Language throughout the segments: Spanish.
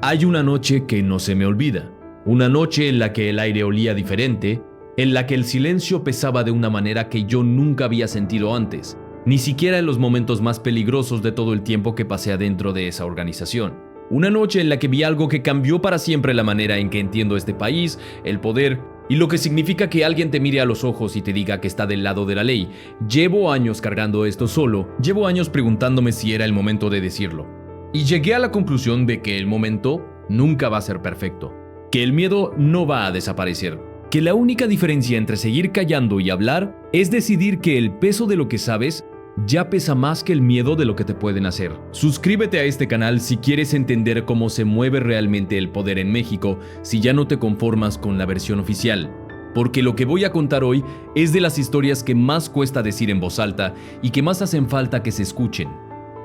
Hay una noche que no se me olvida, una noche en la que el aire olía diferente, en la que el silencio pesaba de una manera que yo nunca había sentido antes, ni siquiera en los momentos más peligrosos de todo el tiempo que pasé adentro de esa organización. Una noche en la que vi algo que cambió para siempre la manera en que entiendo este país, el poder y lo que significa que alguien te mire a los ojos y te diga que está del lado de la ley. Llevo años cargando esto solo, llevo años preguntándome si era el momento de decirlo. Y llegué a la conclusión de que el momento nunca va a ser perfecto, que el miedo no va a desaparecer, que la única diferencia entre seguir callando y hablar es decidir que el peso de lo que sabes ya pesa más que el miedo de lo que te pueden hacer. Suscríbete a este canal si quieres entender cómo se mueve realmente el poder en México, si ya no te conformas con la versión oficial. Porque lo que voy a contar hoy es de las historias que más cuesta decir en voz alta y que más hacen falta que se escuchen.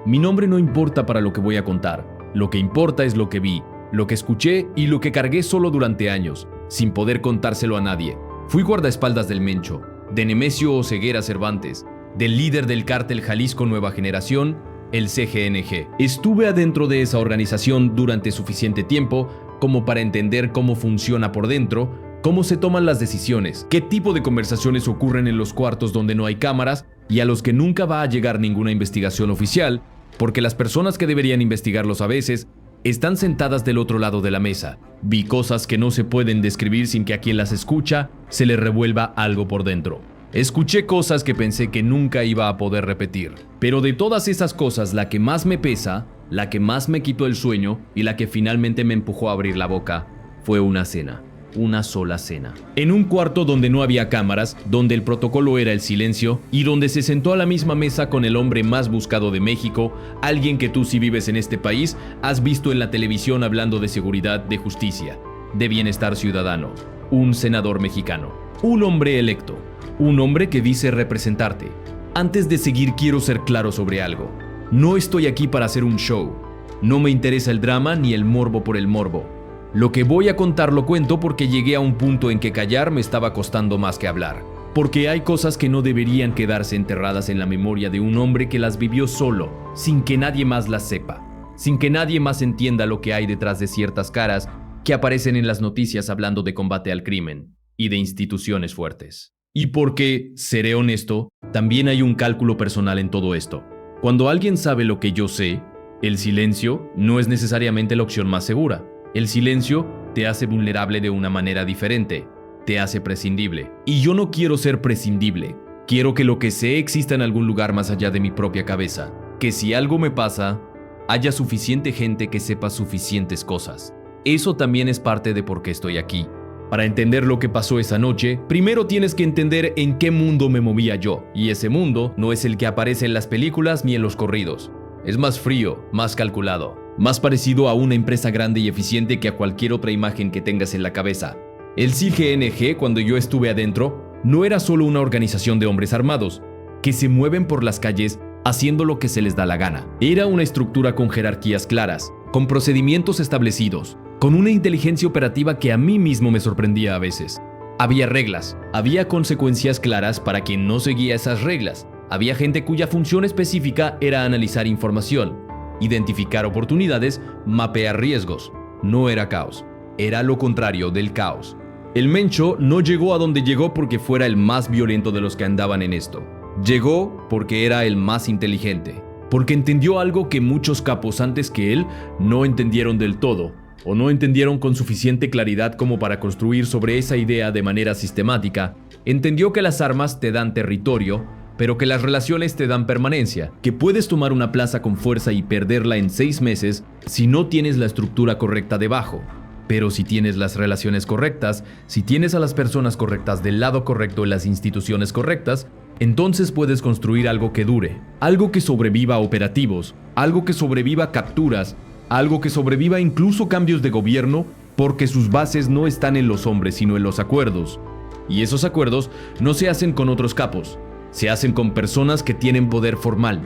Mi nombre no importa para lo que voy a contar, lo que importa es lo que vi, lo que escuché y lo que cargué solo durante años, sin poder contárselo a nadie. Fui guardaespaldas del Mencho, de Nemesio Oseguera Cervantes, del líder del cártel Jalisco Nueva Generación, el CGNG. Estuve adentro de esa organización durante suficiente tiempo como para entender cómo funciona por dentro, cómo se toman las decisiones, qué tipo de conversaciones ocurren en los cuartos donde no hay cámaras y a los que nunca va a llegar ninguna investigación oficial, porque las personas que deberían investigarlos a veces están sentadas del otro lado de la mesa. Vi cosas que no se pueden describir sin que a quien las escucha se le revuelva algo por dentro. Escuché cosas que pensé que nunca iba a poder repetir. Pero de todas esas cosas, la que más me pesa, la que más me quitó el sueño y la que finalmente me empujó a abrir la boca, fue una cena. Una sola cena. En un cuarto donde no había cámaras, donde el protocolo era el silencio y donde se sentó a la misma mesa con el hombre más buscado de México, alguien que tú si vives en este país has visto en la televisión hablando de seguridad, de justicia, de bienestar ciudadano, un senador mexicano, un hombre electo, un hombre que dice representarte. Antes de seguir quiero ser claro sobre algo. No estoy aquí para hacer un show. No me interesa el drama ni el morbo por el morbo. Lo que voy a contar lo cuento porque llegué a un punto en que callar me estaba costando más que hablar. Porque hay cosas que no deberían quedarse enterradas en la memoria de un hombre que las vivió solo, sin que nadie más las sepa, sin que nadie más entienda lo que hay detrás de ciertas caras que aparecen en las noticias hablando de combate al crimen y de instituciones fuertes. Y porque, seré honesto, también hay un cálculo personal en todo esto. Cuando alguien sabe lo que yo sé, el silencio no es necesariamente la opción más segura. El silencio te hace vulnerable de una manera diferente, te hace prescindible. Y yo no quiero ser prescindible. Quiero que lo que sé exista en algún lugar más allá de mi propia cabeza. Que si algo me pasa, haya suficiente gente que sepa suficientes cosas. Eso también es parte de por qué estoy aquí. Para entender lo que pasó esa noche, primero tienes que entender en qué mundo me movía yo. Y ese mundo no es el que aparece en las películas ni en los corridos. Es más frío, más calculado. Más parecido a una empresa grande y eficiente que a cualquier otra imagen que tengas en la cabeza. El CGNG, cuando yo estuve adentro, no era solo una organización de hombres armados, que se mueven por las calles haciendo lo que se les da la gana. Era una estructura con jerarquías claras, con procedimientos establecidos, con una inteligencia operativa que a mí mismo me sorprendía a veces. Había reglas, había consecuencias claras para quien no seguía esas reglas. Había gente cuya función específica era analizar información, identificar oportunidades, mapear riesgos. No era caos, era lo contrario del caos. El Mencho no llegó a donde llegó porque fuera el más violento de los que andaban en esto. Llegó porque era el más inteligente, porque entendió algo que muchos capos antes que él no entendieron del todo, o no entendieron con suficiente claridad como para construir sobre esa idea de manera sistemática. Entendió que las armas te dan territorio, pero que las relaciones te dan permanencia, que puedes tomar una plaza con fuerza y perderla en 6 meses si no tienes la estructura correcta debajo. Pero si tienes las relaciones correctas, si tienes a las personas correctas del lado correcto en las instituciones correctas, entonces puedes construir algo que dure, algo que sobreviva a operativos, algo que sobreviva a capturas, algo que sobreviva incluso cambios de gobierno, porque sus bases no están en los hombres sino en los acuerdos. Y esos acuerdos no se hacen con otros capos. Se hacen con personas que tienen poder formal,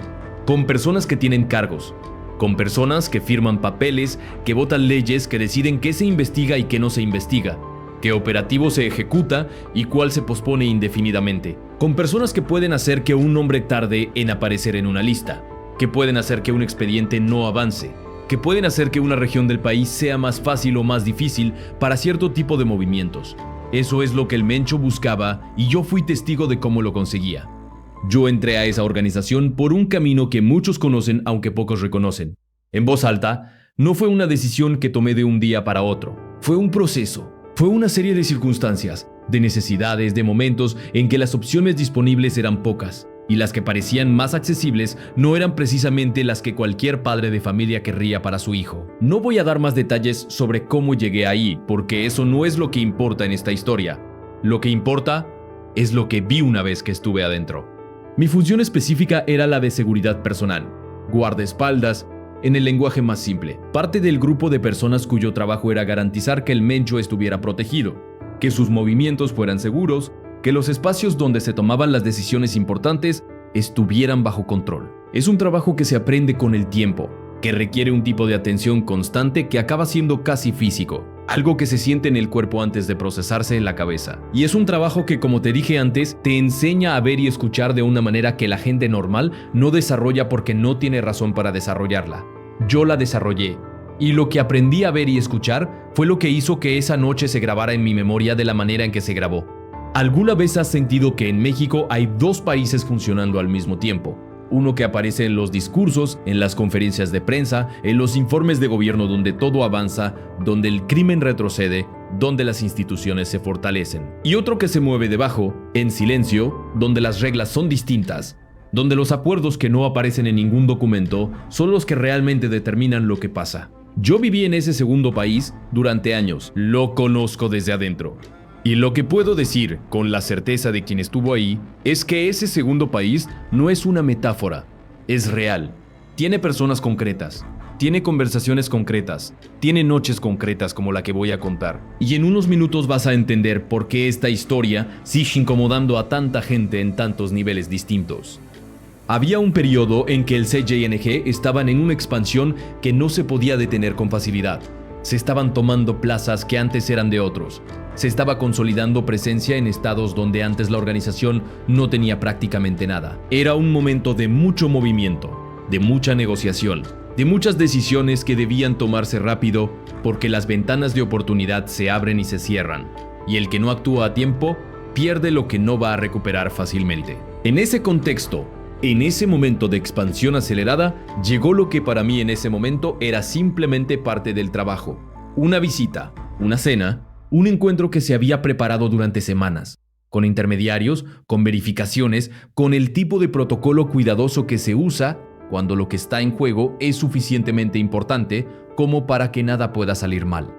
con personas que tienen cargos, con personas que firman papeles, que votan leyes, que deciden qué se investiga y qué no se investiga, qué operativo se ejecuta y cuál se pospone indefinidamente, con personas que pueden hacer que un nombre tarde en aparecer en una lista, que pueden hacer que un expediente no avance, que pueden hacer que una región del país sea más fácil o más difícil para cierto tipo de movimientos. Eso es lo que el Mencho buscaba y yo fui testigo de cómo lo conseguía. Yo entré a esa organización por un camino que muchos conocen aunque pocos reconocen. En voz alta, no fue una decisión que tomé de un día para otro. Fue un proceso. Fue una serie de circunstancias, de necesidades, de momentos en que las opciones disponibles eran pocas, y las que parecían más accesibles no eran precisamente las que cualquier padre de familia querría para su hijo. No voy a dar más detalles sobre cómo llegué ahí, porque eso no es lo que importa en esta historia. Lo que importa es lo que vi una vez que estuve adentro. Mi función específica era la de seguridad personal, guardaespaldas, en el lenguaje más simple, parte del grupo de personas cuyo trabajo era garantizar que el Mencho estuviera protegido, que sus movimientos fueran seguros, que los espacios donde se tomaban las decisiones importantes estuvieran bajo control. Es un trabajo que se aprende con el tiempo, que requiere un tipo de atención constante que acaba siendo casi físico, algo que se siente en el cuerpo antes de procesarse en la cabeza. Y es un trabajo que, como te dije antes, te enseña a ver y escuchar de una manera que la gente normal no desarrolla porque no tiene razón para desarrollarla. Yo la desarrollé. Y lo que aprendí a ver y escuchar fue lo que hizo que esa noche se grabara en mi memoria de la manera en que se grabó. ¿Alguna vez has sentido que en México hay dos países funcionando al mismo tiempo? Uno que aparece en los discursos, en las conferencias de prensa, en los informes de gobierno donde todo avanza, donde el crimen retrocede, donde las instituciones se fortalecen. Y otro que se mueve debajo, en silencio, donde las reglas son distintas, donde los acuerdos que no aparecen en ningún documento son los que realmente determinan lo que pasa. Yo viví en ese segundo país durante años, lo conozco desde adentro. Y lo que puedo decir con la certeza de quien estuvo ahí es que ese segundo país no es una metáfora, es real. Tiene personas concretas, tiene conversaciones concretas, tiene noches concretas como la que voy a contar. Y en unos minutos vas a entender por qué esta historia sigue incomodando a tanta gente en tantos niveles distintos. Había un periodo en que el CJNG estaban en una expansión que no se podía detener con facilidad. Se estaban tomando plazas que antes eran de otros. Se estaba consolidando presencia en estados donde antes la organización no tenía prácticamente nada. Era un momento de mucho movimiento, de mucha negociación, de muchas decisiones que debían tomarse rápido porque las ventanas de oportunidad se abren y se cierran, y el que no actúa a tiempo pierde lo que no va a recuperar fácilmente. En ese contexto, en ese momento de expansión acelerada, llegó lo que para mí en ese momento era simplemente parte del trabajo. Una visita, una cena, un encuentro que se había preparado durante semanas, con intermediarios, con verificaciones, con el tipo de protocolo cuidadoso que se usa cuando lo que está en juego es suficientemente importante como para que nada pueda salir mal.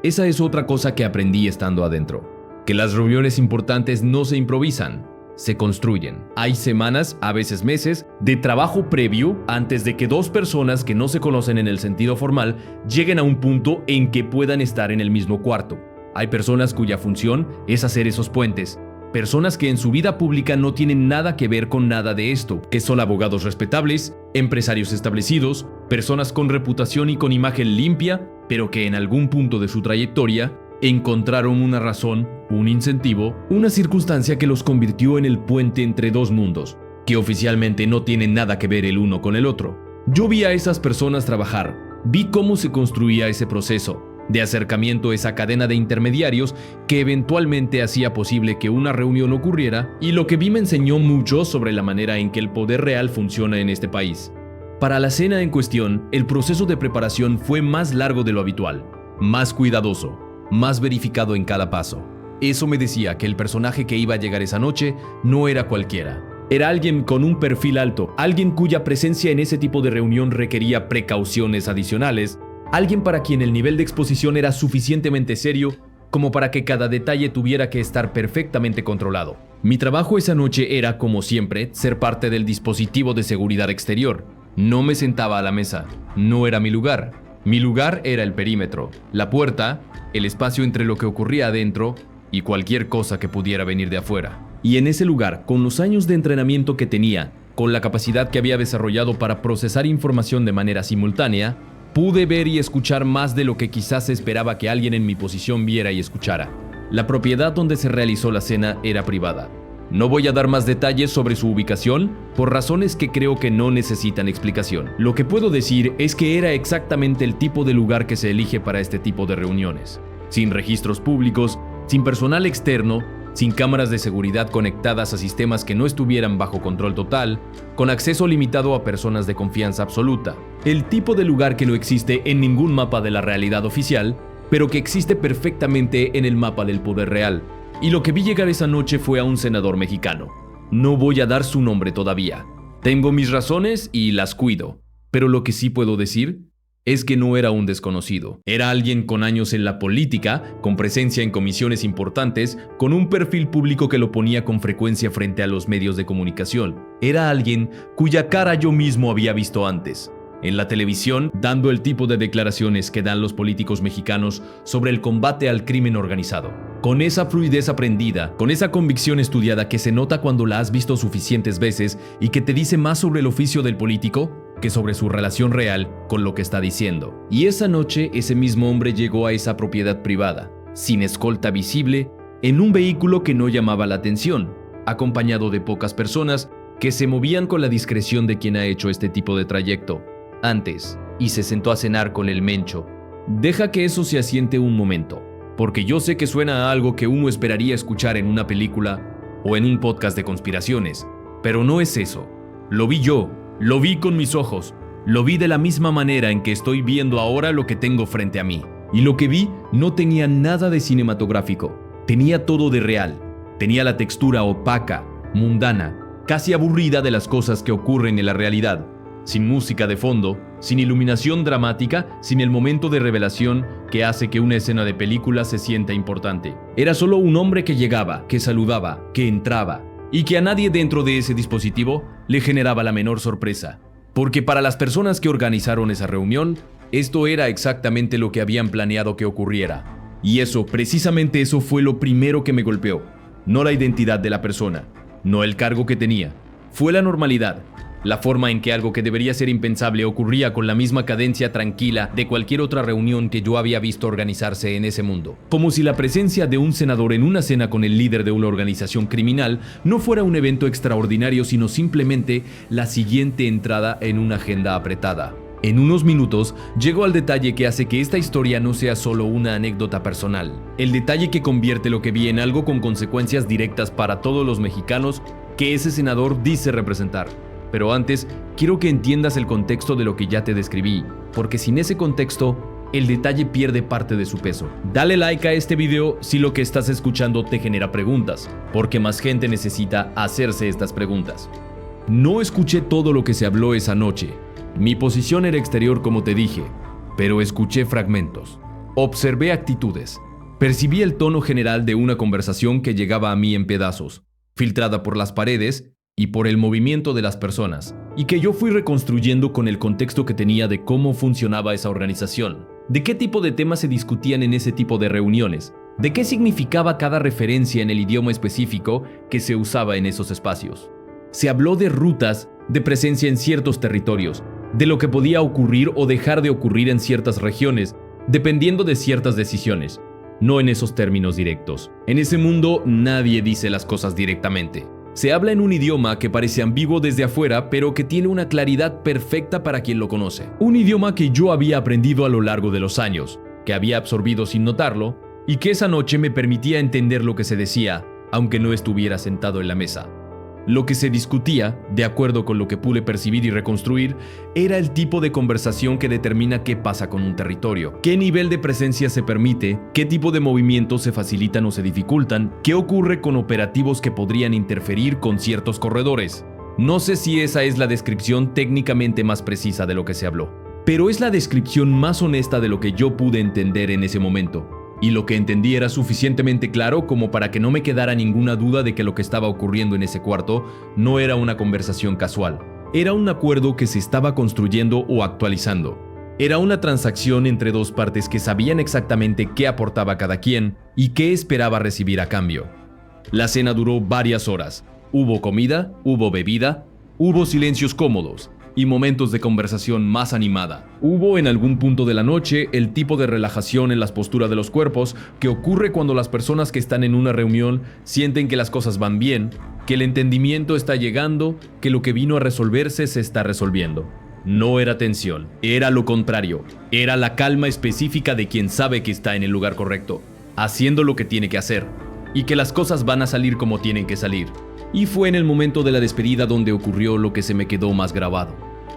Esa es otra cosa que aprendí estando adentro, que las reuniones importantes no se improvisan, se construyen. Hay semanas, a veces meses, de trabajo previo antes de que dos personas que no se conocen en el sentido formal lleguen a un punto en que puedan estar en el mismo cuarto. Hay personas cuya función es hacer esos puentes. Personas que en su vida pública no tienen nada que ver con nada de esto, que son abogados respetables, empresarios establecidos, personas con reputación y con imagen limpia, pero que en algún punto de su trayectoria encontraron una razón, un incentivo, una circunstancia que los convirtió en el puente entre dos mundos, que oficialmente no tienen nada que ver el uno con el otro. Yo vi a esas personas trabajar, vi cómo se construía ese proceso de acercamiento, esa cadena de intermediarios que eventualmente hacía posible que una reunión ocurriera, y lo que vi me enseñó mucho sobre la manera en que el poder real funciona en este país. Para la cena en cuestión, el proceso de preparación fue más largo de lo habitual, más cuidadoso, más verificado en cada paso. Eso me decía que el personaje que iba a llegar esa noche no era cualquiera. Era alguien con un perfil alto, alguien cuya presencia en ese tipo de reunión requería precauciones adicionales, alguien para quien el nivel de exposición era suficientemente serio como para que cada detalle tuviera que estar perfectamente controlado. Mi trabajo esa noche era, como siempre, ser parte del dispositivo de seguridad exterior. No me sentaba a la mesa, no era mi lugar. Mi lugar era el perímetro, la puerta, el espacio entre lo que ocurría adentro y cualquier cosa que pudiera venir de afuera. Y en ese lugar, con los años de entrenamiento que tenía, con la capacidad que había desarrollado para procesar información de manera simultánea, pude ver y escuchar más de lo que quizás esperaba que alguien en mi posición viera y escuchara. La propiedad donde se realizó la cena era privada. No voy a dar más detalles sobre su ubicación por razones que creo que no necesitan explicación. Lo que puedo decir es que era exactamente el tipo de lugar que se elige para este tipo de reuniones. Sin registros públicos, sin personal externo, sin cámaras de seguridad conectadas a sistemas que no estuvieran bajo control total, con acceso limitado a personas de confianza absoluta. El tipo de lugar que no existe en ningún mapa de la realidad oficial, pero que existe perfectamente en el mapa del poder real. Y lo que vi llegar esa noche fue a un senador mexicano. No voy a dar su nombre todavía. Tengo mis razones y las cuido, pero lo que sí puedo decir es que no era un desconocido. Era alguien con años en la política, con presencia en comisiones importantes, con un perfil público que lo ponía con frecuencia frente a los medios de comunicación. Era alguien cuya cara yo mismo había visto antes, en la televisión, dando el tipo de declaraciones que dan los políticos mexicanos sobre el combate al crimen organizado. Con esa fluidez aprendida, con esa convicción estudiada que se nota cuando la has visto suficientes veces y que te dice más sobre el oficio del político que sobre su relación real con lo que está diciendo. Y esa noche, ese mismo hombre llegó a esa propiedad privada, sin escolta visible, en un vehículo que no llamaba la atención, acompañado de pocas personas que se movían con la discreción de quien ha hecho este tipo de trayecto antes, y se sentó a cenar con el Mencho. Deja que eso se asiente un momento, porque yo sé que suena a algo que uno esperaría escuchar en una película o en un podcast de conspiraciones, pero no es eso. Lo vi yo, lo vi con mis ojos, lo vi de la misma manera en que estoy viendo ahora lo que tengo frente a mí. Y lo que vi no tenía nada de cinematográfico, tenía todo de real, tenía la textura opaca, mundana, casi aburrida de las cosas que ocurren en la realidad. Sin música de fondo, sin iluminación dramática, sin el momento de revelación que hace que una escena de película se sienta importante. Era solo un hombre que llegaba, que saludaba, que entraba, y que a nadie dentro de ese dispositivo le generaba la menor sorpresa. Porque para las personas que organizaron esa reunión, esto era exactamente lo que habían planeado que ocurriera. Y eso, precisamente eso fue lo primero que me golpeó. No la identidad de la persona, no el cargo que tenía, fue la normalidad. La forma en que algo que debería ser impensable ocurría con la misma cadencia tranquila de cualquier otra reunión que yo había visto organizarse en ese mundo. Como si la presencia de un senador en una cena con el líder de una organización criminal no fuera un evento extraordinario, sino simplemente la siguiente entrada en una agenda apretada. En unos minutos llego al detalle que hace que esta historia no sea solo una anécdota personal. El detalle que convierte lo que vi en algo con consecuencias directas para todos los mexicanos que ese senador dice representar. Pero antes, quiero que entiendas el contexto de lo que ya te describí, porque sin ese contexto, el detalle pierde parte de su peso. Dale like a este video si lo que estás escuchando te genera preguntas, porque más gente necesita hacerse estas preguntas. No escuché todo lo que se habló esa noche. Mi posición era exterior como te dije, pero escuché fragmentos. Observé actitudes. Percibí el tono general de una conversación que llegaba a mí en pedazos, filtrada por las paredes y por el movimiento de las personas, y que yo fui reconstruyendo con el contexto que tenía de cómo funcionaba esa organización, de qué tipo de temas se discutían en ese tipo de reuniones, de qué significaba cada referencia en el idioma específico que se usaba en esos espacios. Se habló de rutas, de presencia en ciertos territorios, de lo que podía ocurrir o dejar de ocurrir en ciertas regiones, dependiendo de ciertas decisiones, no en esos términos directos. En ese mundo nadie dice las cosas directamente. Se habla en un idioma que parece ambiguo desde afuera, pero que tiene una claridad perfecta para quien lo conoce. Un idioma que yo había aprendido a lo largo de los años, que había absorbido sin notarlo, y que esa noche me permitía entender lo que se decía, aunque no estuviera sentado en la mesa. Lo que se discutía, de acuerdo con lo que pude percibir y reconstruir, era el tipo de conversación que determina qué pasa con un territorio, qué nivel de presencia se permite, qué tipo de movimientos se facilitan o se dificultan, qué ocurre con operativos que podrían interferir con ciertos corredores. No sé si esa es la descripción técnicamente más precisa de lo que se habló, pero es la descripción más honesta de lo que yo pude entender en ese momento. Y lo que entendí era suficientemente claro como para que no me quedara ninguna duda de que lo que estaba ocurriendo en ese cuarto no era una conversación casual. Era un acuerdo que se estaba construyendo o actualizando. Era una transacción entre dos partes que sabían exactamente qué aportaba cada quien y qué esperaba recibir a cambio. La cena duró varias horas. Hubo comida, hubo bebida, hubo silencios cómodos. y momentos de conversación más animada. Hubo en algún punto de la noche el tipo de relajación en las posturas de los cuerpos que ocurre cuando las personas que están en una reunión sienten que las cosas van bien, que el entendimiento está llegando, que lo que vino a resolverse se está resolviendo. No era tensión, era lo contrario, era la calma específica de quien sabe que está en el lugar correcto, haciendo lo que tiene que hacer, y que las cosas van a salir como tienen que salir. Y fue en el momento de la despedida donde ocurrió lo que se me quedó más grabado.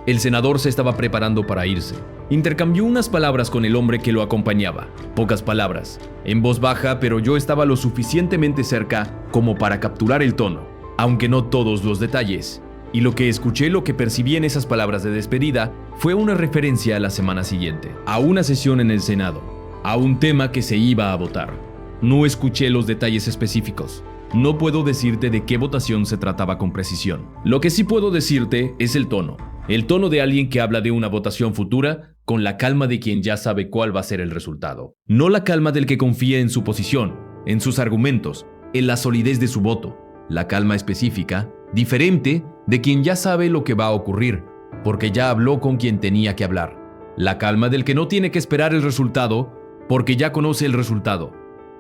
El senador se estaba preparando para irse. Intercambió unas palabras con el hombre que lo acompañaba, pocas palabras, en voz baja, pero yo estaba lo suficientemente cerca como para capturar el tono, aunque no todos los detalles. Y lo que escuché, lo que percibí en esas palabras de despedida, fue una referencia a la semana siguiente, a una sesión en el Senado, a un tema que se iba a votar. No escuché los detalles específicos. No puedo decirte de qué votación se trataba con precisión. Lo que sí puedo decirte es el tono de alguien que habla de una votación futura con la calma de quien ya sabe cuál va a ser el resultado. No la calma del que confía en su posición, en sus argumentos, en la solidez de su voto. La calma específica, diferente, de quien ya sabe lo que va a ocurrir, porque ya habló con quien tenía que hablar. La calma del que no tiene que esperar el resultado, porque ya conoce el resultado.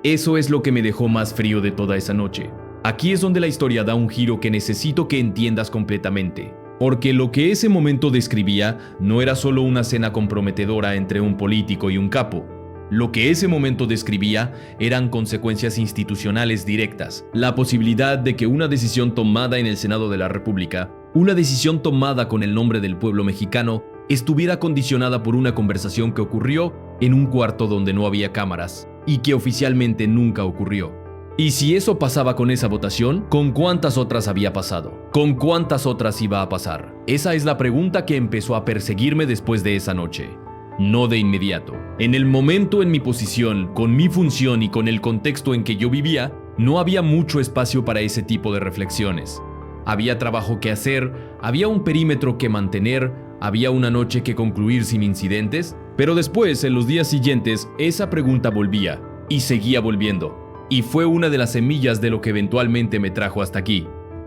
Eso es lo que me dejó más frío de toda esa noche. Aquí es donde la historia da un giro que necesito que entiendas completamente. Porque lo que ese momento describía no era solo una cena comprometedora entre un político y un capo. Lo que ese momento describía eran consecuencias institucionales directas. La posibilidad de que una decisión tomada en el Senado de la República, una decisión tomada con el nombre del pueblo mexicano, estuviera condicionada por una conversación que ocurrió en un cuarto donde no había cámaras y que oficialmente nunca ocurrió. Y si eso pasaba con esa votación, ¿con cuántas otras había pasado? ¿Con cuántas otras iba a pasar? Esa es la pregunta que empezó a perseguirme después de esa noche. No de inmediato. En el momento, en mi posición, con mi función y con el contexto en que yo vivía, no había mucho espacio para ese tipo de reflexiones. Había trabajo que hacer, había un perímetro que mantener, había una noche que concluir sin incidentes, pero después, en los días siguientes, esa pregunta volvía y seguía volviendo. Y fue una de las semillas de lo que eventualmente me trajo hasta aquí.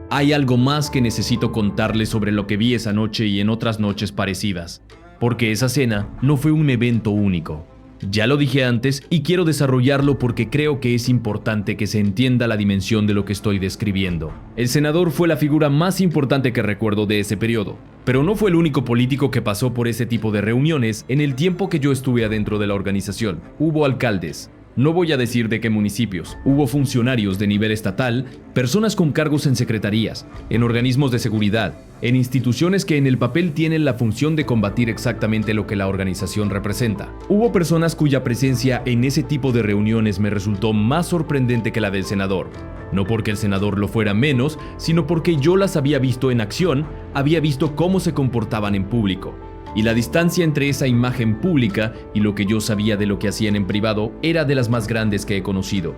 Hay algo más que necesito contarles sobre lo que vi esa noche y en otras noches parecidas, porque esa cena no fue un evento único. Ya lo dije antes y quiero desarrollarlo porque creo que es importante que se entienda la dimensión de lo que estoy describiendo. El senador fue la figura más importante que recuerdo de ese periodo, pero no fue el único político que pasó por ese tipo de reuniones en el tiempo que yo estuve adentro de la organización. Hubo alcaldes. No voy a decir de qué municipios. Hubo funcionarios de nivel estatal, personas con cargos en secretarías, en organismos de seguridad, en instituciones que en el papel tienen la función de combatir exactamente lo que la organización representa. Hubo personas cuya presencia en ese tipo de reuniones me resultó más sorprendente que la del senador. No porque el senador lo fuera menos, sino porque yo las había visto en acción, había visto cómo se comportaban en público. Y la distancia entre esa imagen pública y lo que yo sabía de lo que hacían en privado era de las más grandes que he conocido.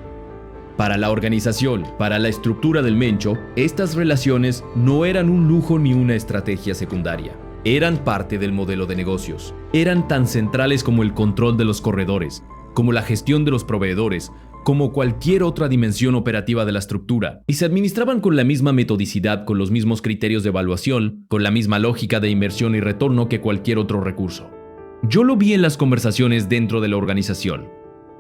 Para la organización, para la estructura del Mencho, estas relaciones no eran un lujo ni una estrategia secundaria. Eran parte del modelo de negocios. Eran tan centrales como el control de los corredores, como la gestión de los proveedores, como cualquier otra dimensión operativa de la estructura, y se administraban con la misma metodicidad, con los mismos criterios de evaluación, con la misma lógica de inversión y retorno que cualquier otro recurso. Yo lo vi en las conversaciones dentro de la organización.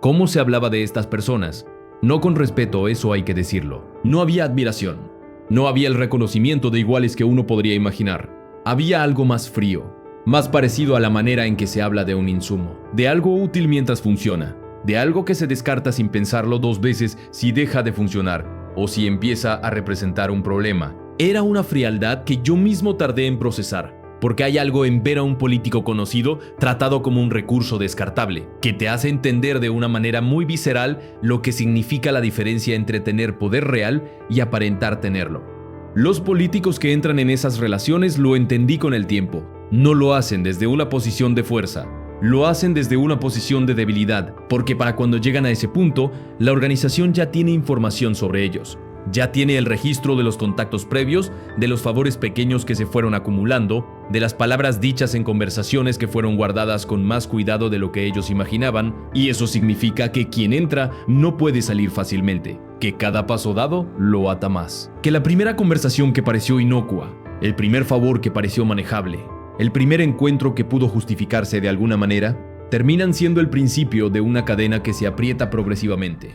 Cómo se hablaba de estas personas. No con respeto, eso hay que decirlo. No había admiración. No había el reconocimiento de iguales que uno podría imaginar. Había algo más frío, más parecido a la manera en que se habla de un insumo, de algo útil mientras funciona, de algo que se descarta sin pensarlo dos veces si deja de funcionar o si empieza a representar un problema. Era una frialdad que yo mismo tardé en procesar, porque hay algo en ver a un político conocido tratado como un recurso descartable, que te hace entender de una manera muy visceral lo que significa la diferencia entre tener poder real y aparentar tenerlo. Los políticos que entran en esas relaciones lo entendí con el tiempo. No lo hacen desde una posición de fuerza. Lo hacen desde una posición de debilidad, porque para cuando llegan a ese punto, la organización ya tiene información sobre ellos. Ya tiene el registro de los contactos previos, de los favores pequeños que se fueron acumulando, de las palabras dichas en conversaciones que fueron guardadas con más cuidado de lo que ellos imaginaban, y eso significa que quien entra no puede salir fácilmente, que cada paso dado lo ata más. Que la primera conversación que pareció inocua, el primer favor que pareció manejable, el primer encuentro que pudo justificarse de alguna manera, terminan siendo el principio de una cadena que se aprieta progresivamente.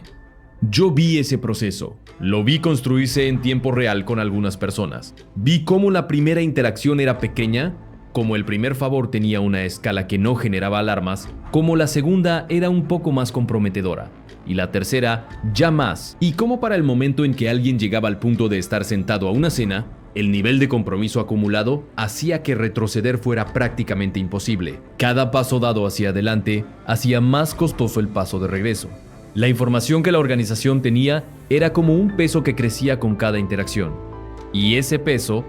Yo vi ese proceso, lo vi construirse en tiempo real con algunas personas. Vi cómo la primera interacción era pequeña, cómo el primer favor tenía una escala que no generaba alarmas, cómo la segunda era un poco más comprometedora, y la tercera ya más, y cómo para el momento en que alguien llegaba al punto de estar sentado a una cena, el nivel de compromiso acumulado hacía que retroceder fuera prácticamente imposible. Cada paso dado hacia adelante hacía más costoso el paso de regreso. La información que la organización tenía era como un peso que crecía con cada interacción. Y ese peso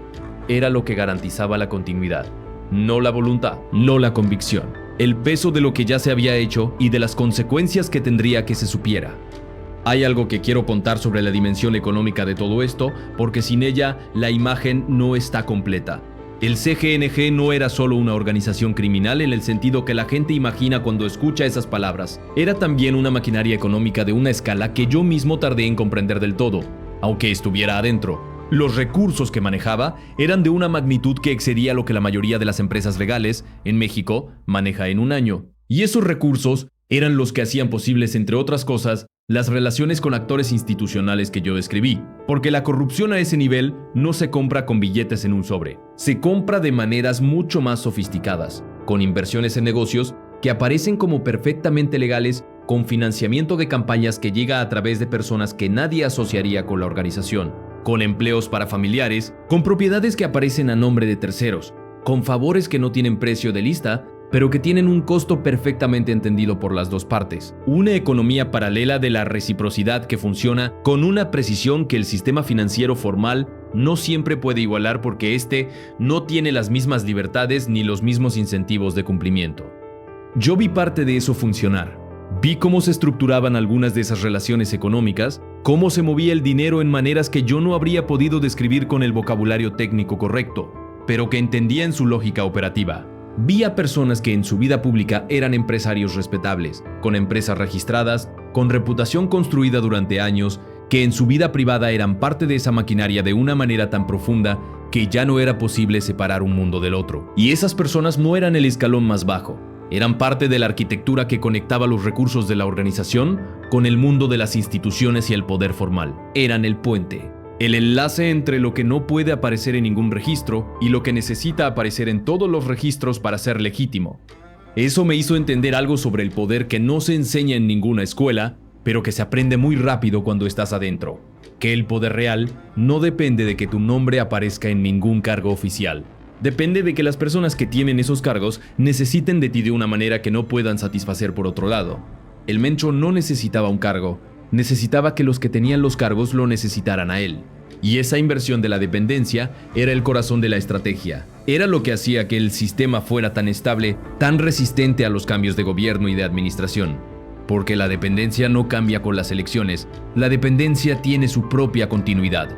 era lo que garantizaba la continuidad. No la voluntad, no la convicción. El peso de lo que ya se había hecho y de las consecuencias que tendría que se supiera. Hay algo que quiero contar sobre la dimensión económica de todo esto, porque sin ella la imagen no está completa. El CGNG no era solo una organización criminal en el sentido que la gente imagina cuando escucha esas palabras. Era también una maquinaria económica de una escala que yo mismo tardé en comprender del todo, aunque estuviera adentro. Los recursos que manejaba eran de una magnitud que excedía lo que la mayoría de las empresas legales en México maneja en un año. Y esos recursos eran los que hacían posibles, entre otras cosas, las relaciones con actores institucionales que yo describí, porque la corrupción a ese nivel no se compra con billetes en un sobre, se compra de maneras mucho más sofisticadas, con inversiones en negocios que aparecen como perfectamente legales, con financiamiento de campañas que llega a través de personas que nadie asociaría con la organización, con empleos para familiares, con propiedades que aparecen a nombre de terceros, con favores que no tienen precio de lista, pero que tienen un costo perfectamente entendido por las dos partes. Una economía paralela de la reciprocidad que funciona con una precisión que el sistema financiero formal no siempre puede igualar porque éste no tiene las mismas libertades ni los mismos incentivos de cumplimiento. Yo vi parte de eso funcionar. Vi cómo se estructuraban algunas de esas relaciones económicas, cómo se movía el dinero en maneras que yo no habría podido describir con el vocabulario técnico correcto, pero que entendía en su lógica operativa. Vi a personas que en su vida pública eran empresarios respetables, con empresas registradas, con reputación construida durante años, que en su vida privada eran parte de esa maquinaria de una manera tan profunda que ya no era posible separar un mundo del otro. Y esas personas no eran el escalón más bajo, eran parte de la arquitectura que conectaba los recursos de la organización con el mundo de las instituciones y el poder formal. Eran el puente. El enlace entre lo que no puede aparecer en ningún registro y lo que necesita aparecer en todos los registros para ser legítimo. Eso me hizo entender algo sobre el poder que no se enseña en ninguna escuela, pero que se aprende muy rápido cuando estás adentro. Que el poder real no depende de que tu nombre aparezca en ningún cargo oficial. Depende de que las personas que tienen esos cargos necesiten de ti de una manera que no puedan satisfacer por otro lado. El Mencho no necesitaba un cargo. Necesitaba que los que tenían los cargos lo necesitaran a él. Y esa inversión de la dependencia era el corazón de la estrategia. Era lo que hacía que el sistema fuera tan estable, tan resistente a los cambios de gobierno y de administración. Porque la dependencia no cambia con las elecciones, la dependencia tiene su propia continuidad.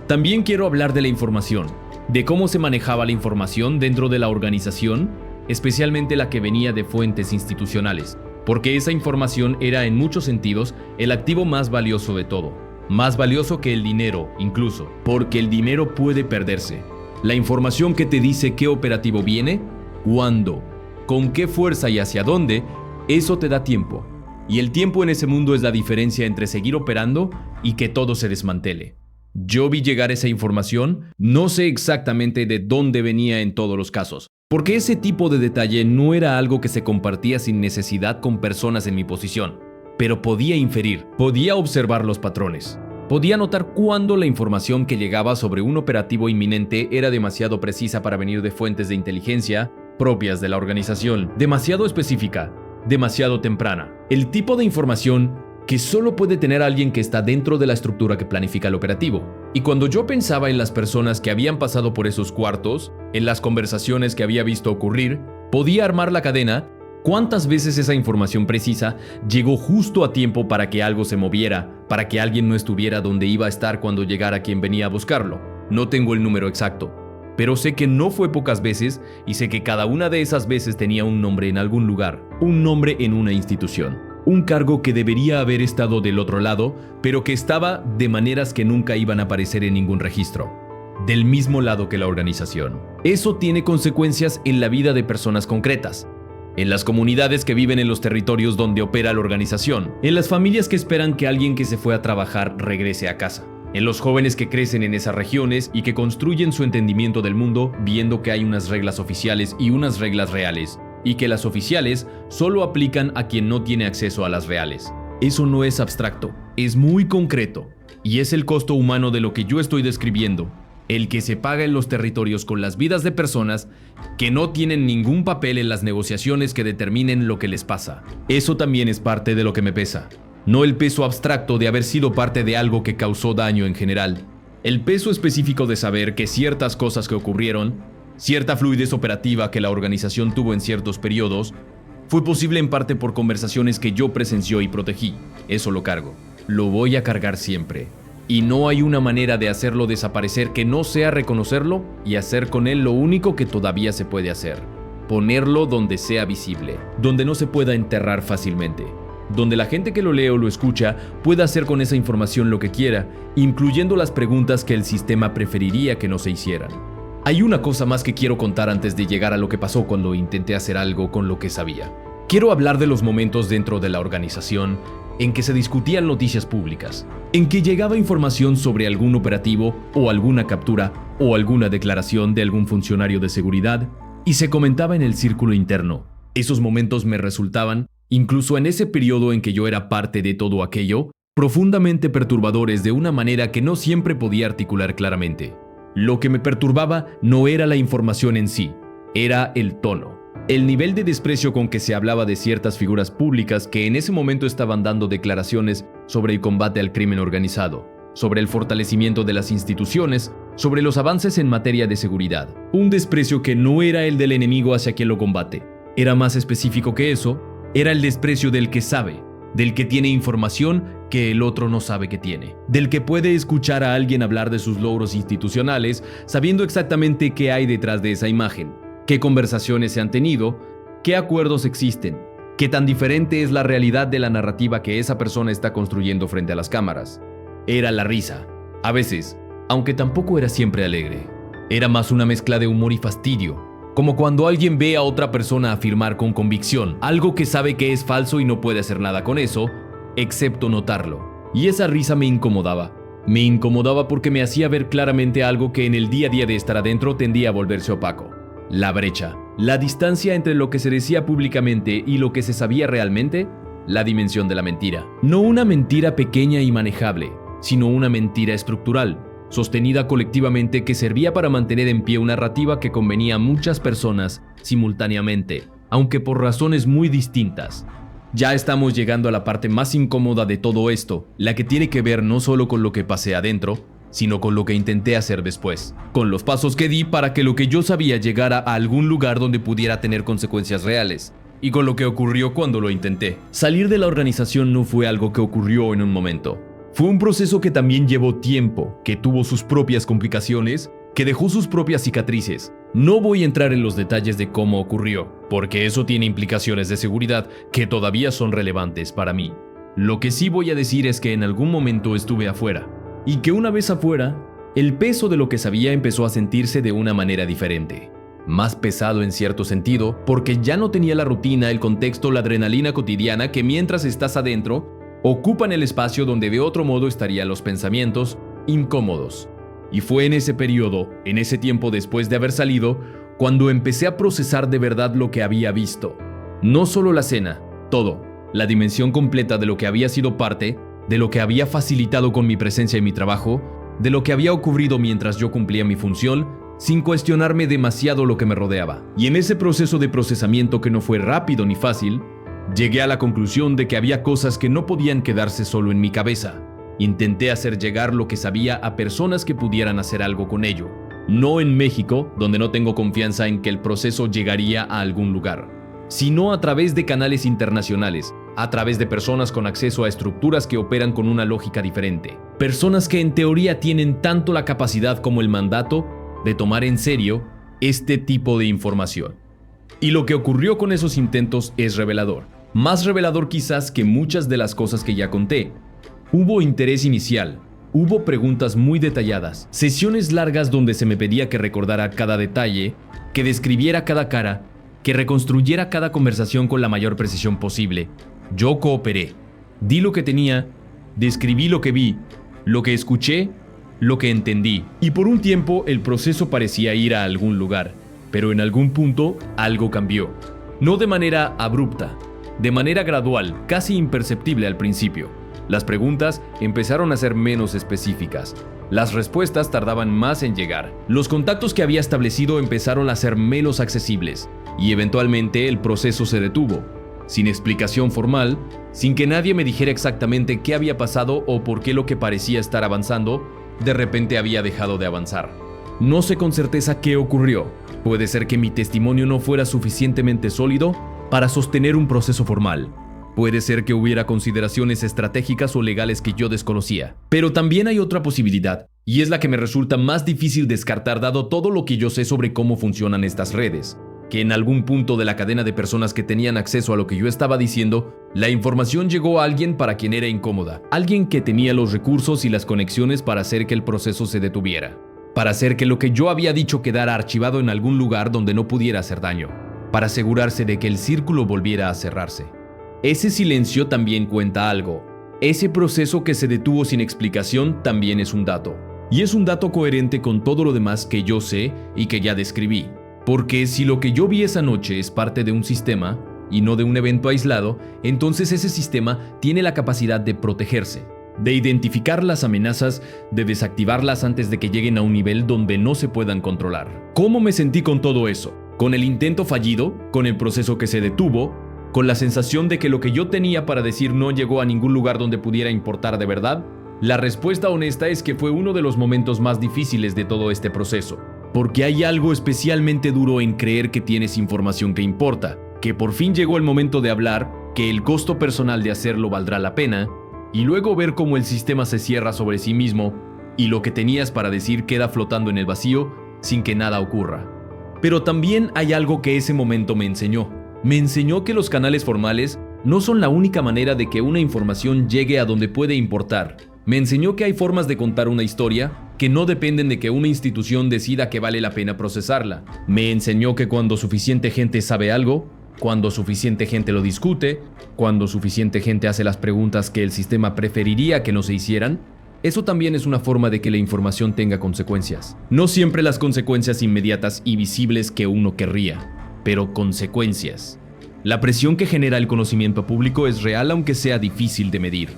También quiero hablar de la información, de cómo se manejaba la información dentro de la organización, especialmente la que venía de fuentes institucionales. Porque esa información era en muchos sentidos el activo más valioso de todo. Más valioso que el dinero, incluso, porque el dinero puede perderse. La información que te dice qué operativo viene, cuándo, con qué fuerza y hacia dónde, eso te da tiempo. Y el tiempo en ese mundo es la diferencia entre seguir operando y que todo se desmantele. Yo vi llegar esa información, no sé exactamente de dónde venía en todos los casos. Porque ese tipo de detalle no era algo que se compartía sin necesidad con personas en mi posición, pero podía inferir, podía observar los patrones, podía notar cuándo la información que llegaba sobre un operativo inminente era demasiado precisa para venir de fuentes de inteligencia propias de la organización, demasiado específica, demasiado temprana, el tipo de información que solo puede tener alguien que está dentro de la estructura que planifica el operativo. Y cuando yo pensaba en las personas que habían pasado por esos cuartos, en las conversaciones que había visto ocurrir, podía armar la cadena, cuántas veces esa información precisa llegó justo a tiempo para que algo se moviera, para que alguien no estuviera donde iba a estar cuando llegara quien venía a buscarlo. No tengo el número exacto, pero sé que no fue pocas veces y sé que cada una de esas veces tenía un nombre en algún lugar, un nombre en una institución. Un cargo que debería haber estado del otro lado, pero que estaba de maneras que nunca iban a aparecer en ningún registro. del mismo lado que la organización. Eso tiene consecuencias en la vida de personas concretas, en las comunidades que viven en los territorios donde opera la organización, en las familias que esperan que alguien que se fue a trabajar regrese a casa, en los jóvenes que crecen en esas regiones y que construyen su entendimiento del mundo viendo que hay unas reglas oficiales y unas reglas reales, y que las oficiales solo aplican a quien no tiene acceso a las reales. Eso no es abstracto, es muy concreto, y es el costo humano de lo que yo estoy describiendo, el que se paga en los territorios con las vidas de personas que no tienen ningún papel en las negociaciones que determinen lo que les pasa. Eso también es parte de lo que me pesa. No el peso abstracto de haber sido parte de algo que causó daño en general. El peso específico de saber que ciertas cosas que ocurrieron, cierta fluidez operativa que la organización tuvo en ciertos periodos, fue posible en parte por conversaciones que yo presenció y protegí. Eso lo cargo. Lo voy a cargar siempre. Y no hay una manera de hacerlo desaparecer que no sea reconocerlo y hacer con él lo único que todavía se puede hacer. Ponerlo donde sea visible, donde no se pueda enterrar fácilmente, donde la gente que lo lee o lo escucha pueda hacer con esa información lo que quiera, incluyendo las preguntas que el sistema preferiría que no se hicieran. Hay una cosa más que quiero contar antes de llegar a lo que pasó cuando intenté hacer algo con lo que sabía. Quiero hablar de los momentos dentro de la organización en que se discutían noticias públicas, en que llegaba información sobre algún operativo o alguna captura o alguna declaración de algún funcionario de seguridad y se comentaba en el círculo interno. Esos momentos me resultaban, incluso en ese periodo en que yo era parte de todo aquello, profundamente perturbadores de una manera que no siempre podía articular claramente. Lo que me perturbaba no era la información en sí, era el tono. El nivel de desprecio con que se hablaba de ciertas figuras públicas que en ese momento estaban dando declaraciones sobre el combate al crimen organizado, sobre el fortalecimiento de las instituciones, sobre los avances en materia de seguridad. Un desprecio que no era el del enemigo hacia quien lo combate. Era más específico que eso, era el desprecio del que sabe, del que tiene información que el otro no sabe que tiene, del que puede escuchar a alguien hablar de sus logros institucionales sabiendo exactamente qué hay detrás de esa imagen. ¿Qué conversaciones se han tenido? ¿Qué acuerdos existen? ¿Qué tan diferente es la realidad de la narrativa que esa persona está construyendo frente a las cámaras? Era la risa. A veces, aunque tampoco era siempre alegre. Era más una mezcla de humor y fastidio. Como cuando alguien ve a otra persona afirmar con convicción algo que sabe que es falso y no puede hacer nada con eso, excepto notarlo. Y esa risa me incomodaba. Me incomodaba porque me hacía ver claramente algo que en el día a día de estar adentro tendía a volverse opaco. La brecha, la distancia entre lo que se decía públicamente y lo que se sabía realmente, la dimensión de la mentira. No una mentira pequeña y manejable, sino una mentira estructural, sostenida colectivamente que servía para mantener en pie una narrativa que convenía a muchas personas simultáneamente, aunque por razones muy distintas. Ya estamos llegando a la parte más incómoda de todo esto, la que tiene que ver no solo con lo que pasé adentro, sino con lo que intenté hacer después, con los pasos que di para que lo que yo sabía llegara a algún lugar donde pudiera tener consecuencias reales, y con lo que ocurrió cuando lo intenté. Salir de la organización no fue algo que ocurrió en un momento. Fue un proceso que también llevó tiempo, que tuvo sus propias complicaciones, que dejó sus propias cicatrices. No voy a entrar en los detalles de cómo ocurrió, porque eso tiene implicaciones de seguridad que todavía son relevantes para mí. Lo que sí voy a decir es que en algún momento estuve afuera, y que una vez afuera, el peso de lo que sabía empezó a sentirse de una manera diferente. Más pesado en cierto sentido, porque ya no tenía la rutina, el contexto, la adrenalina cotidiana que mientras estás adentro, ocupan el espacio donde de otro modo estarían los pensamientos incómodos. Y fue en ese periodo, en ese tiempo después de haber salido, cuando empecé a procesar de verdad lo que había visto. No solo la escena, todo, la dimensión completa de lo que había sido parte, de lo que había facilitado con mi presencia y mi trabajo, de lo que había ocurrido mientras yo cumplía mi función, sin cuestionarme demasiado lo que me rodeaba. Y en ese proceso de procesamiento que no fue rápido ni fácil, llegué a la conclusión de que había cosas que no podían quedarse solo en mi cabeza. Intenté hacer llegar lo que sabía a personas que pudieran hacer algo con ello. No en México, donde no tengo confianza en que el proceso llegaría a algún lugar, sino a través de canales internacionales, a través de personas con acceso a estructuras que operan con una lógica diferente. Personas que en teoría tienen tanto la capacidad como el mandato de tomar en serio este tipo de información. Y lo que ocurrió con esos intentos es revelador. Más revelador quizás que muchas de las cosas que ya conté. Hubo interés inicial, Hubo preguntas muy detalladas, sesiones largas donde se me pedía que recordara cada detalle, que describiera cada cara, que reconstruyera cada conversación con la mayor precisión posible. Yo cooperé. Di lo que tenía, describí lo que vi, lo que escuché, lo que entendí. Y por un tiempo el proceso parecía ir a algún lugar, pero en algún punto algo cambió. No de manera abrupta, de manera gradual, casi imperceptible al principio. Las preguntas empezaron a ser menos específicas. Las respuestas tardaban más en llegar. Los contactos que había establecido empezaron a ser menos accesibles y eventualmente el proceso se detuvo, sin explicación formal, sin que nadie me dijera exactamente qué había pasado o por qué lo que parecía estar avanzando de repente había dejado de avanzar. No sé con certeza qué ocurrió. Puede ser que mi testimonio no fuera suficientemente sólido para sostener un proceso formal. Puede ser que hubiera consideraciones estratégicas o legales que yo desconocía. Pero también hay otra posibilidad, y es la que me resulta más difícil descartar dado todo lo que yo sé sobre cómo funcionan estas redes. Que en algún punto de la cadena de personas que tenían acceso a lo que yo estaba diciendo, la información llegó a alguien para quien era incómoda. Alguien que tenía los recursos y las conexiones para hacer que el proceso se detuviera. Para hacer que lo que yo había dicho quedara archivado en algún lugar donde no pudiera hacer daño. Para asegurarse de que el círculo volviera a cerrarse. Ese silencio también cuenta algo. Ese proceso que se detuvo sin explicación también es un dato. Y es un dato coherente con todo lo demás que yo sé y que ya describí. Porque si lo que yo vi esa noche es parte de un sistema y no de un evento aislado, entonces ese sistema tiene la capacidad de protegerse, de identificar las amenazas, de desactivarlas antes de que lleguen a un nivel donde no se puedan controlar. ¿Cómo me sentí con todo eso? Con el intento fallido, con el proceso que se detuvo, con la sensación de que lo que yo tenía para decir no llegó a ningún lugar donde pudiera importar de verdad. La respuesta honesta es que fue uno de los momentos más difíciles de todo este proceso, porque hay algo especialmente duro en creer que tienes información que importa, que por fin llegó el momento de hablar, que el costo personal de hacerlo valdrá la pena, y luego ver cómo el sistema se cierra sobre sí mismo y lo que tenías para decir queda flotando en el vacío sin que nada ocurra. Pero también hay algo que ese momento me enseñó. Me enseñó que los canales formales no son la única manera de que una información llegue a donde puede importar. Me enseñó que hay formas de contar una historia que no dependen de que una institución decida que vale la pena procesarla. Me enseñó que cuando suficiente gente sabe algo, cuando suficiente gente lo discute, cuando suficiente gente hace las preguntas que el sistema preferiría que no se hicieran, eso también es una forma de que la información tenga consecuencias. No siempre las consecuencias inmediatas y visibles que uno querría, pero consecuencias. La presión que genera el conocimiento público es real aunque sea difícil de medir.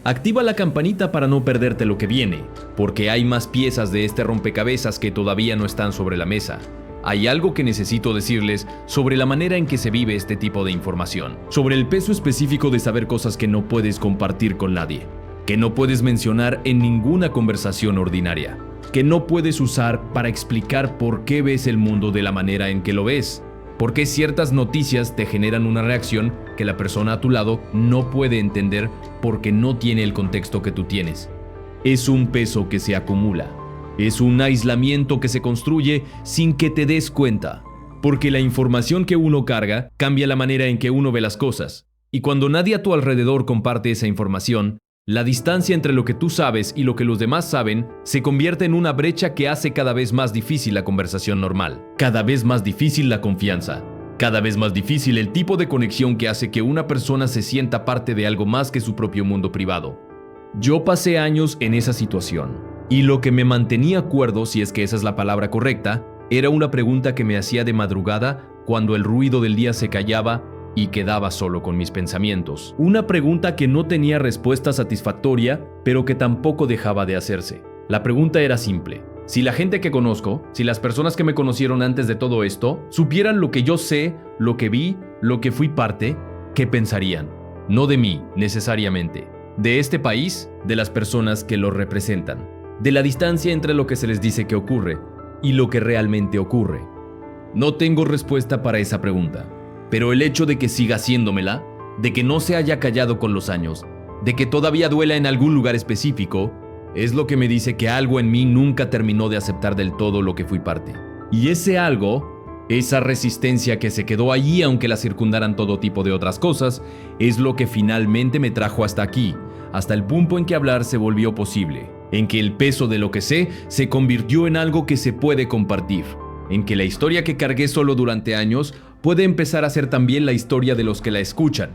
Activa la campanita para no perderte lo que viene, porque hay más piezas de este rompecabezas que todavía no están sobre la mesa. Hay algo que necesito decirles sobre la manera en que se vive este tipo de información, sobre el peso específico de saber cosas que no puedes compartir con nadie, que no puedes mencionar en ninguna conversación ordinaria, que no puedes usar para explicar por qué ves el mundo de la manera en que lo ves. Porque ciertas noticias te generan una reacción que la persona a tu lado no puede entender porque no tiene el contexto que tú tienes. Es un peso que se acumula. Es un aislamiento que se construye sin que te des cuenta. Porque la información que uno carga cambia la manera en que uno ve las cosas. Y cuando nadie a tu alrededor comparte esa información, la distancia entre lo que tú sabes y lo que los demás saben se convierte en una brecha que hace cada vez más difícil la conversación normal, cada vez más difícil la confianza, cada vez más difícil el tipo de conexión que hace que una persona se sienta parte de algo más que su propio mundo privado. Yo pasé años en esa situación, y lo que me mantenía cuerdo, si es que esa es la palabra correcta, era una pregunta que me hacía de madrugada cuando el ruido del día se callaba y quedaba solo con mis pensamientos. Una pregunta que no tenía respuesta satisfactoria, pero que tampoco dejaba de hacerse. La pregunta era simple. Si la gente que conozco, si las personas que me conocieron antes de todo esto, supieran lo que yo sé, lo que vi, lo que fui parte, ¿qué pensarían? No de mí, necesariamente. De este país, de las personas que lo representan. De la distancia entre lo que se les dice que ocurre y lo que realmente ocurre. No tengo respuesta para esa pregunta. Pero el hecho de que siga haciéndomela, de que no se haya callado con los años, de que todavía duela en algún lugar específico, es lo que me dice que algo en mí nunca terminó de aceptar del todo lo que fui parte. Y ese algo, esa resistencia que se quedó allí aunque la circundaran todo tipo de otras cosas, es lo que finalmente me trajo hasta aquí, hasta el punto en que hablar se volvió posible. en que el peso de lo que sé se convirtió en algo que se puede compartir, en que la historia que cargué solo durante años puede empezar a ser también la historia de los que la escuchan.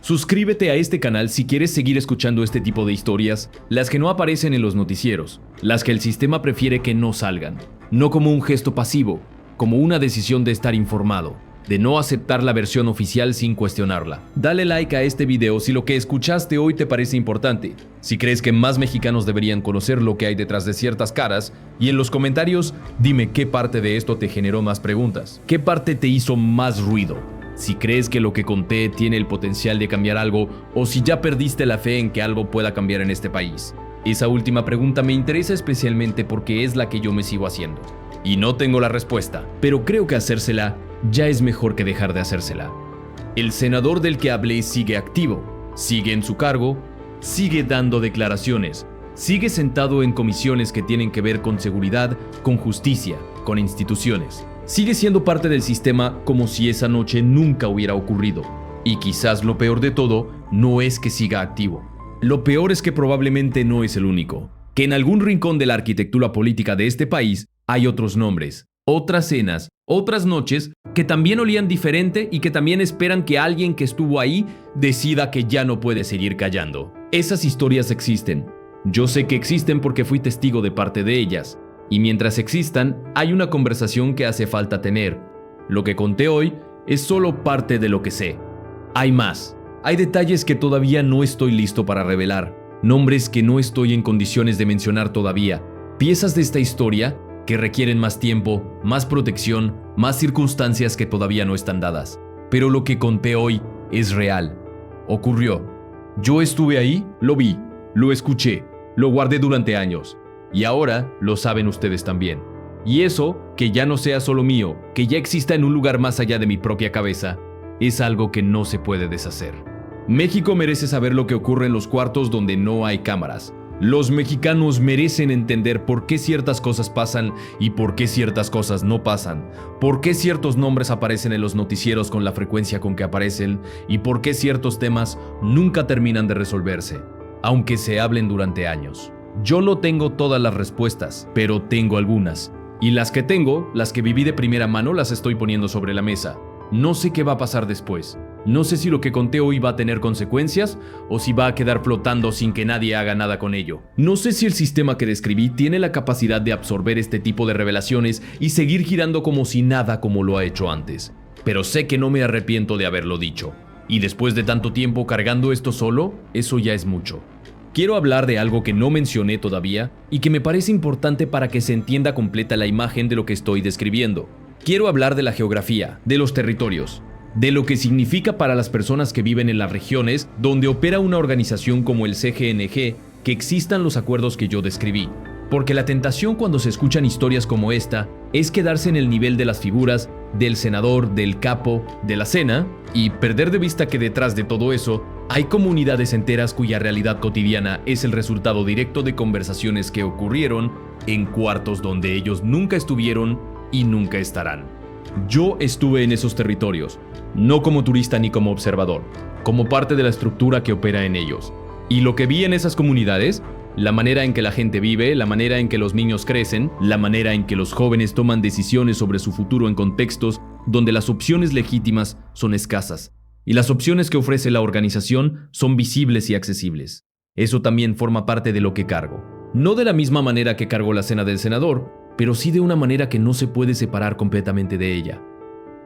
Suscríbete a este canal si quieres seguir escuchando este tipo de historias, las que no aparecen en los noticieros, las que el sistema prefiere que no salgan, no como un gesto pasivo, como una decisión de estar informado, de no aceptar la versión oficial sin cuestionarla. Dale like a este video si lo que escuchaste hoy te parece importante, si crees que más mexicanos deberían conocer lo que hay detrás de ciertas caras, y en los comentarios dime qué parte de esto te generó más preguntas, qué parte te hizo más ruido, si crees que lo que conté tiene el potencial de cambiar algo o si ya perdiste la fe en que algo pueda cambiar en este país. Esa última pregunta me interesa especialmente porque es la que yo me sigo haciendo. Y no tengo la respuesta, pero creo que hacérsela ya es mejor que dejar de hacérsela. El senador del que hablé sigue activo, sigue en su cargo, sigue dando declaraciones, sigue sentado en comisiones que tienen que ver con seguridad, con justicia, con instituciones. Sigue siendo parte del sistema como si esa noche nunca hubiera ocurrido. Y quizás lo peor de todo no es que siga activo. Lo peor es que probablemente no es el único. Que en algún rincón de la arquitectura política de este país hay otros nombres, otras cenas, otras noches que también olían diferente y que también esperan que alguien que estuvo ahí decida que ya no puede seguir callando. Esas historias existen. Yo sé que existen porque fui testigo de parte de ellas. Y mientras existan, hay una conversación que hace falta tener. Lo que conté hoy es solo parte de lo que sé. Hay más. Hay detalles que todavía no estoy listo para revelar. Nombres que no estoy en condiciones de mencionar todavía. Piezas de esta historia que requieren más tiempo, más protección, más circunstancias que todavía no están dadas. Pero lo que conté hoy es real. Ocurrió. Yo estuve ahí, lo vi, lo escuché, lo guardé durante años. Y ahora lo saben ustedes también. Y eso, que ya no sea solo mío, que ya exista en un lugar más allá de mi propia cabeza, es algo que no se puede deshacer. México merece saber lo que ocurre en los cuartos donde no hay cámaras. Los mexicanos merecen entender por qué ciertas cosas pasan y por qué ciertas cosas no pasan, por qué ciertos nombres aparecen en los noticieros con la frecuencia con que aparecen y por qué ciertos temas nunca terminan de resolverse, aunque se hablen durante años. Yo no tengo todas las respuestas, pero tengo algunas, y las que tengo, las que viví de primera mano, las estoy poniendo sobre la mesa. No sé qué va a pasar después. No sé si lo que conté hoy va a tener consecuencias o si va a quedar flotando sin que nadie haga nada con ello. No sé si el sistema que describí tiene la capacidad de absorber este tipo de revelaciones y seguir girando como si nada como lo ha hecho antes. Pero sé que no me arrepiento de haberlo dicho. Y después de tanto tiempo cargando esto solo, eso ya es mucho. Quiero hablar de algo que no mencioné todavía y que me parece importante para que se entienda completa la imagen de lo que estoy describiendo. Quiero hablar de la geografía, de los territorios, de lo que significa para las personas que viven en las regiones donde opera una organización como el CGNG que existan los acuerdos que yo describí. Porque la tentación cuando se escuchan historias como esta es quedarse en el nivel de las figuras, del senador, del capo, de la cena, y perder de vista que detrás de todo eso hay comunidades enteras cuya realidad cotidiana es el resultado directo de conversaciones que ocurrieron en cuartos donde ellos nunca estuvieron y nunca estarán. Yo estuve en esos territorios, no como turista ni como observador, como parte de la estructura que opera en ellos. Y lo que vi en esas comunidades, la manera en que la gente vive, la manera en que los niños crecen, la manera en que los jóvenes toman decisiones sobre su futuro en contextos donde las opciones legítimas son escasas, y las opciones que ofrece la organización son visibles y accesibles. Eso también forma parte de lo que cargo. No de la misma manera que cargo la cena del senador, pero sí de una manera que no se puede separar completamente de ella.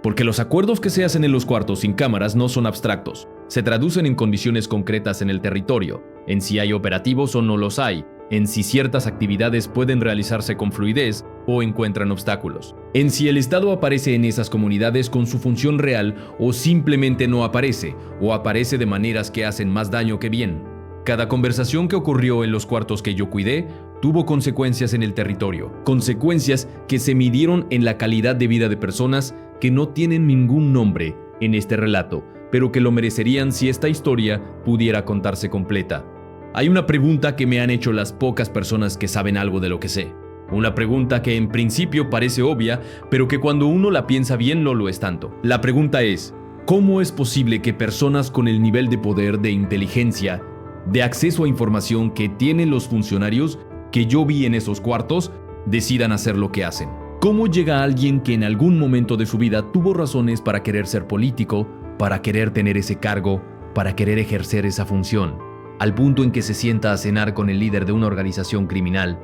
Porque los acuerdos que se hacen en los cuartos sin cámaras no son abstractos, se traducen en condiciones concretas en el territorio, en si hay operativos o no los hay, en si ciertas actividades pueden realizarse con fluidez o encuentran obstáculos, en si el Estado aparece en esas comunidades con su función real o simplemente no aparece, o aparece de maneras que hacen más daño que bien. Cada conversación que ocurrió en los cuartos que yo cuidé tuvo consecuencias en el territorio, consecuencias que se midieron en la calidad de vida de personas que no tienen ningún nombre en este relato, pero que lo merecerían si esta historia pudiera contarse completa. Hay una pregunta que me han hecho las pocas personas que saben algo de lo que sé. Una pregunta que en principio parece obvia, pero que cuando uno la piensa bien no lo es tanto. La pregunta es, ¿cómo es posible que personas con el nivel de poder, de inteligencia, de acceso a información que tienen los funcionarios que yo vi en esos cuartos decidan hacer lo que hacen. ¿Cómo llega alguien que en algún momento de su vida tuvo razones para querer ser político, para querer tener ese cargo, para querer ejercer esa función, al punto en que se sienta a cenar con el líder de una organización criminal?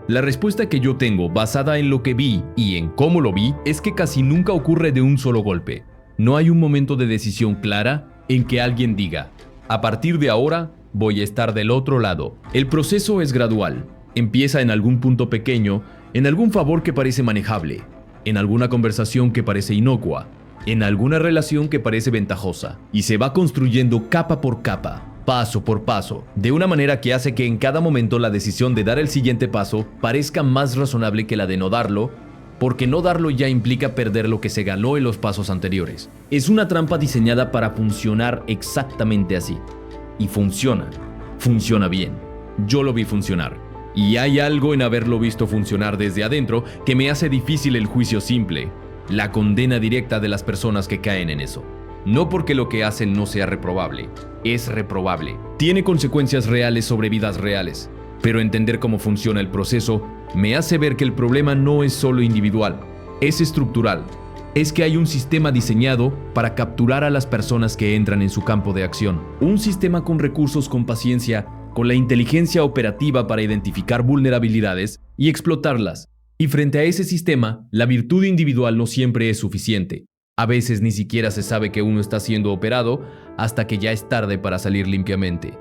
La respuesta que yo tengo, basada en lo que vi y en cómo lo vi, es que casi nunca ocurre de un solo golpe. No hay un momento de decisión clara en que alguien diga, a partir de ahora voy a estar del otro lado. El proceso es gradual. Empieza en algún punto pequeño, en algún favor que parece manejable, en alguna conversación que parece inocua, en alguna relación que parece ventajosa, y se va construyendo capa por capa, paso por paso, de una manera que hace que en cada momento la decisión de dar el siguiente paso parezca más razonable que la de no darlo, porque no darlo ya implica perder lo que se ganó en los pasos anteriores. Es una trampa diseñada para funcionar exactamente así. Y funciona bien. Yo lo vi funcionar. Y hay algo en haberlo visto funcionar desde adentro que me hace difícil el juicio simple, la condena directa de las personas que caen en eso. No porque lo que hacen no sea reprobable, es reprobable. Tiene consecuencias reales sobre vidas reales, pero entender cómo funciona el proceso me hace ver que el problema no es solo individual, es estructural. Es que hay un sistema diseñado para capturar a las personas que entran en su campo de acción. Un sistema con recursos, con paciencia, con la inteligencia operativa para identificar vulnerabilidades y explotarlas. Y frente a ese sistema, la virtud individual no siempre es suficiente. A veces ni siquiera se sabe que uno está siendo operado hasta que ya es tarde para salir limpiamente.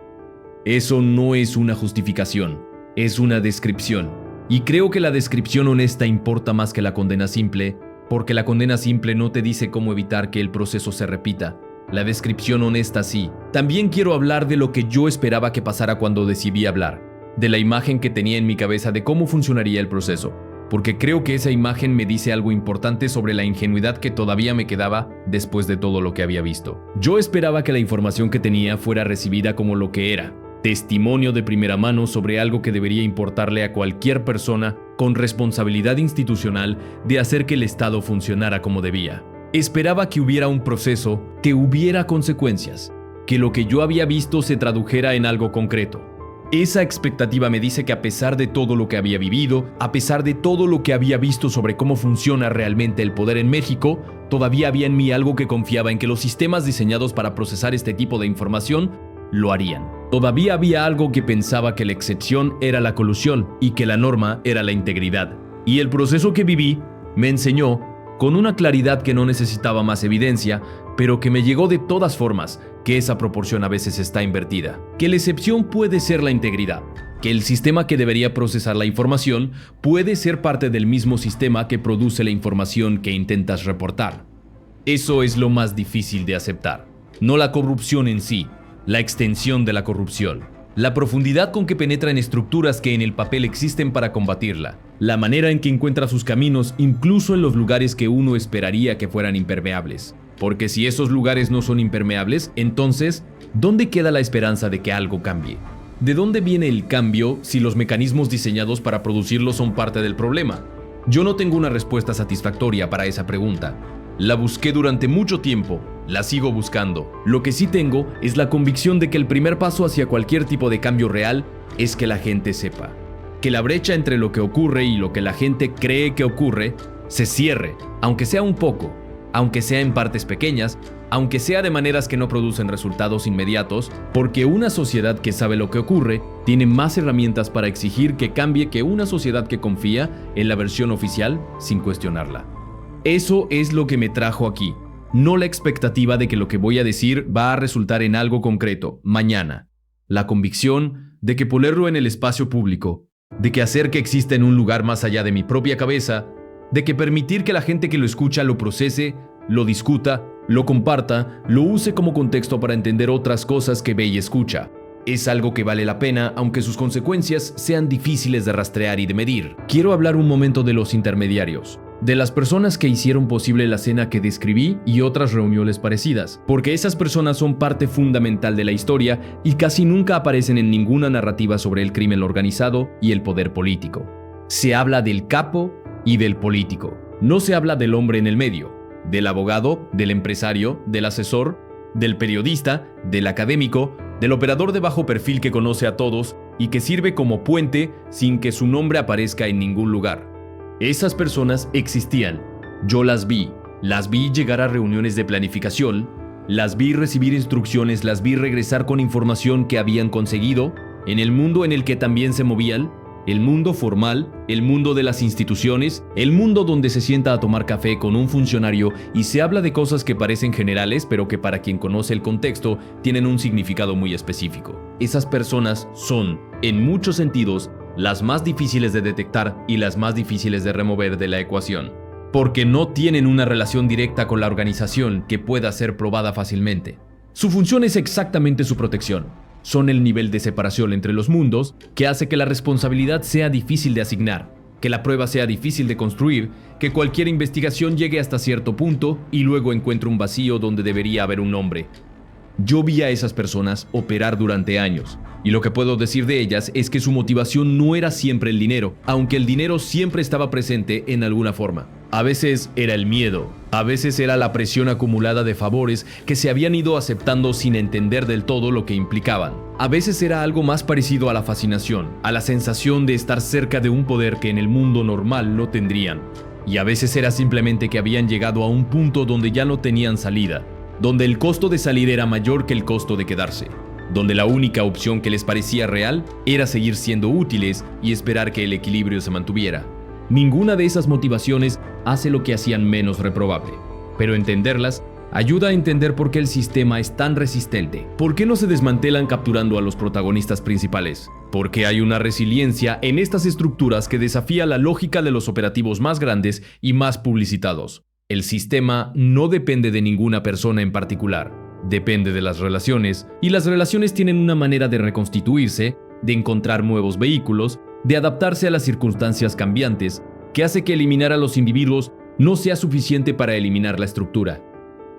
Eso no es una justificación, es una descripción. Y creo que la descripción honesta importa más que la condena simple, porque la condena simple no te dice cómo evitar que el proceso se repita. La descripción honesta sí. También quiero hablar de lo que yo esperaba que pasara cuando decidí hablar, de la imagen que tenía en mi cabeza de cómo funcionaría el proceso, porque creo que esa imagen me dice algo importante sobre la ingenuidad que todavía me quedaba después de todo lo que había visto. Yo esperaba que la información que tenía fuera recibida como lo que era, testimonio de primera mano sobre algo que debería importarle a cualquier persona con responsabilidad institucional de hacer que el Estado funcionara como debía. Esperaba que hubiera un proceso, que hubiera consecuencias, que lo que yo había visto se tradujera en algo concreto. Esa expectativa me dice que a pesar de todo lo que había vivido, a pesar de todo lo que había visto sobre cómo funciona realmente el poder en México, todavía había en mí algo que confiaba en que los sistemas diseñados para procesar este tipo de información lo harían. Todavía había algo que pensaba que la excepción era la colusión y que la norma era la integridad. Y el proceso que viví me enseñó, con una claridad que no necesitaba más evidencia, pero que me llegó de todas formas, que esa proporción a veces está invertida. Que la excepción puede ser la integridad, que el sistema que debería procesar la información puede ser parte del mismo sistema que produce la información que intentas reportar. Eso es lo más difícil de aceptar. No la corrupción en sí, la extensión de la corrupción. La profundidad con que penetra en estructuras que en el papel existen para combatirla. La manera en que encuentra sus caminos incluso en los lugares que uno esperaría que fueran impermeables. Porque si esos lugares no son impermeables, entonces, ¿dónde queda la esperanza de que algo cambie? ¿De dónde viene el cambio si los mecanismos diseñados para producirlo son parte del problema? Yo no tengo una respuesta satisfactoria para esa pregunta. La busqué durante mucho tiempo, la sigo buscando. Lo que sí tengo es la convicción de que el primer paso hacia cualquier tipo de cambio real es que la gente sepa. Que la brecha entre lo que ocurre y lo que la gente cree que ocurre se cierre, aunque sea un poco, aunque sea en partes pequeñas, aunque sea de maneras que no producen resultados inmediatos, porque una sociedad que sabe lo que ocurre tiene más herramientas para exigir que cambie que una sociedad que confía en la versión oficial sin cuestionarla. Eso es lo que me trajo aquí, no la expectativa de que lo que voy a decir va a resultar en algo concreto, mañana. La convicción de que ponerlo en el espacio público, de que hacer que exista en un lugar más allá de mi propia cabeza, de que permitir que la gente que lo escucha lo procese, lo discuta, lo comparta, lo use como contexto para entender otras cosas que ve y escucha. Es algo que vale la pena, aunque sus consecuencias sean difíciles de rastrear y de medir. Quiero hablar un momento de los intermediarios, de las personas que hicieron posible la cena que describí y otras reuniones parecidas, porque esas personas son parte fundamental de la historia y casi nunca aparecen en ninguna narrativa sobre el crimen organizado y el poder político. Se habla del capo y del político. No se habla del hombre en el medio, del abogado, del empresario, del asesor, del periodista, del académico del operador de bajo perfil que conoce a todos y que sirve como puente sin que su nombre aparezca en ningún lugar. Esas personas existían. Yo las vi llegar a reuniones de planificación, las vi recibir instrucciones, las vi regresar con información que habían conseguido en el mundo en el que también se movían, el mundo formal, el mundo de las instituciones, el mundo donde se sienta a tomar café con un funcionario y se habla de cosas que parecen generales, pero que para quien conoce el contexto tienen un significado muy específico. Esas personas son, en muchos sentidos, las más difíciles de detectar y las más difíciles de remover de la ecuación, porque no tienen una relación directa con la organización que pueda ser probada fácilmente. Su función es exactamente su protección. Son el nivel de separación entre los mundos que hace que la responsabilidad sea difícil de asignar, que la prueba sea difícil de construir, que cualquier investigación llegue hasta cierto punto y luego encuentre un vacío donde debería haber un nombre. Yo vi a esas personas operar durante años, y lo que puedo decir de ellas es que su motivación no era siempre el dinero, aunque el dinero siempre estaba presente en alguna forma. A veces era el miedo, a veces era la presión acumulada de favores que se habían ido aceptando sin entender del todo lo que implicaban. A veces era algo más parecido a la fascinación, a la sensación de estar cerca de un poder que en el mundo normal no tendrían. Y a veces era simplemente que habían llegado a un punto donde ya no tenían salida, donde el costo de salir era mayor que el costo de quedarse, donde la única opción que les parecía real era seguir siendo útiles y esperar que el equilibrio se mantuviera. Ninguna de esas motivaciones hace lo que hacían menos reprobable, pero entenderlas ayuda a entender por qué el sistema es tan resistente, por qué no se desmantelan capturando a los protagonistas principales, por qué hay una resiliencia en estas estructuras que desafía la lógica de los operativos más grandes y más publicitados. El sistema no depende de ninguna persona en particular, depende de las relaciones, y las relaciones tienen una manera de reconstituirse, de encontrar nuevos vehículos, de adaptarse a las circunstancias cambiantes, que hace que eliminar a los individuos no sea suficiente para eliminar la estructura.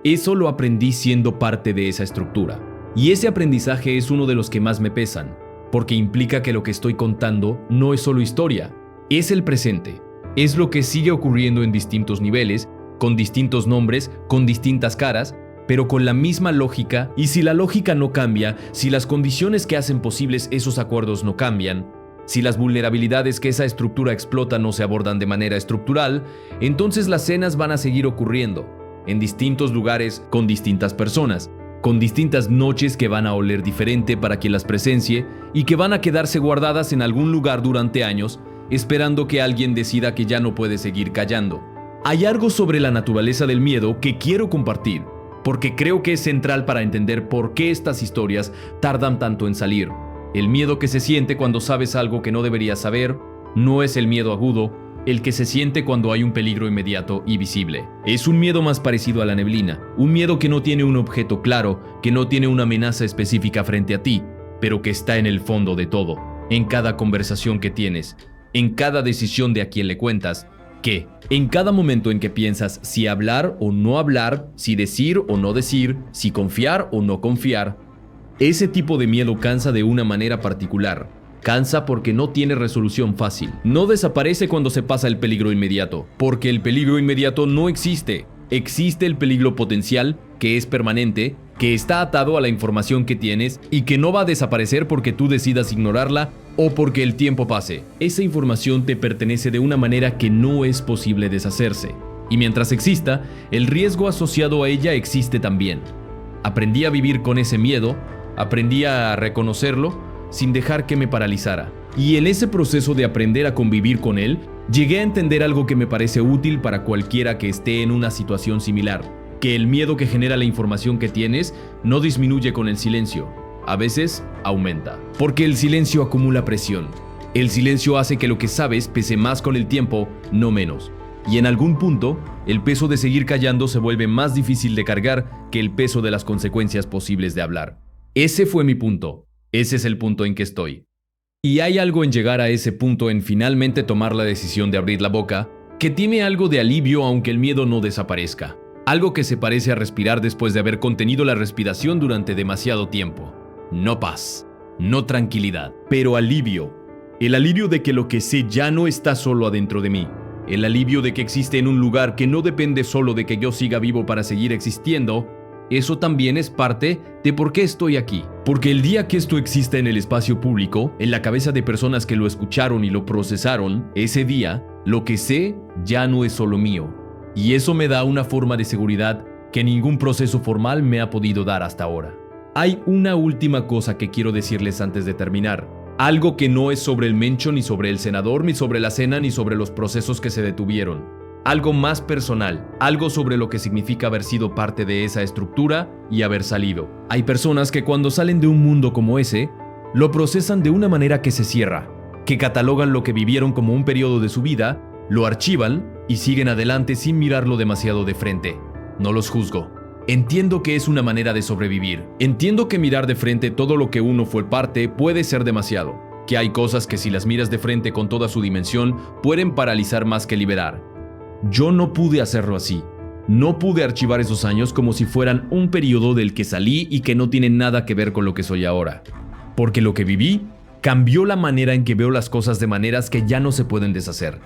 Eso lo aprendí siendo parte de esa estructura, y ese aprendizaje es uno de los que más me pesan, porque implica que lo que estoy contando no es solo historia, es el presente, es lo que sigue ocurriendo en distintos niveles, con distintos nombres, con distintas caras, pero con la misma lógica, y si la lógica no cambia, si las condiciones que hacen posibles esos acuerdos no cambian, si las vulnerabilidades que esa estructura explota no se abordan de manera estructural, entonces las cenas van a seguir ocurriendo, en distintos lugares, con distintas personas, con distintas noches que van a oler diferente para quien las presencie y que van a quedarse guardadas en algún lugar durante años, esperando que alguien decida que ya no puede seguir callando. Hay algo sobre la naturaleza del miedo que quiero compartir, porque creo que es central para entender por qué estas historias tardan tanto en salir. El miedo que se siente cuando sabes algo que no deberías saber no es el miedo agudo, el que se siente cuando hay un peligro inmediato y visible. Es un miedo más parecido a la neblina, un miedo que no tiene un objeto claro, que no tiene una amenaza específica frente a ti, pero que está en el fondo de todo, en cada conversación que tienes, en cada decisión de a quién le cuentas, que en cada momento en que piensas si hablar o no hablar, si decir o no decir, si confiar o no confiar. Ese tipo de miedo cansa de una manera particular. Cansa porque no tiene resolución fácil. No desaparece cuando se pasa el peligro inmediato, porque el peligro inmediato no existe. Existe el peligro potencial, que es permanente, que está atado a la información que tienes y que no va a desaparecer porque tú decidas ignorarla o porque el tiempo pase. Esa información te pertenece de una manera que no es posible deshacerse. Y mientras exista, el riesgo asociado a ella existe también. Aprendí a vivir con ese miedo, aprendí a reconocerlo sin dejar que me paralizara. Y en ese proceso de aprender a convivir con él, llegué a entender algo que me parece útil para cualquiera que esté en una situación similar, que el miedo que genera la información que tienes no disminuye con el silencio, a veces aumenta, porque el silencio acumula presión. El silencio hace que lo que sabes pese más con el tiempo, no menos. Y en algún punto, el peso de seguir callando se vuelve más difícil de cargar que el peso de las consecuencias posibles de hablar. Ese fue mi punto. Ese es el punto en que estoy. Y hay algo en llegar a ese punto, en finalmente tomar la decisión de abrir la boca, que tiene algo de alivio aunque el miedo no desaparezca. Algo que se parece a respirar después de haber contenido la respiración durante demasiado tiempo. No paz, no tranquilidad, pero alivio. El alivio de que lo que sé ya no está solo adentro de mí. El alivio de que existe en un lugar que no depende solo de que yo siga vivo para seguir existiendo, Eso también es parte de por qué estoy aquí. Porque el día que esto exista en el espacio público, en la cabeza de personas que lo escucharon y lo procesaron, ese día, lo que sé ya no es solo mío. Y eso me da una forma de seguridad que ningún proceso formal me ha podido dar hasta ahora. Hay una última cosa que quiero decirles antes de terminar. Algo que no es sobre el Mencho, ni sobre el senador, ni sobre la cena, ni sobre los procesos que se detuvieron. Algo más personal, algo sobre lo que significa haber sido parte de esa estructura y haber salido. Hay personas que cuando salen de un mundo como ese, lo procesan de una manera que se cierra, que catalogan lo que vivieron como un periodo de su vida, lo archivan y siguen adelante sin mirarlo demasiado de frente. No los juzgo. Entiendo que es una manera de sobrevivir. Entiendo que mirar de frente todo lo que uno fue parte puede ser demasiado, que hay cosas que si las miras de frente con toda su dimensión pueden paralizar más que liberar. Yo no pude hacerlo así. No pude archivar esos años como si fueran un periodo del que salí y que no tiene nada que ver con lo que soy ahora. Porque lo que viví cambió la manera en que veo las cosas de maneras que ya no se pueden deshacer.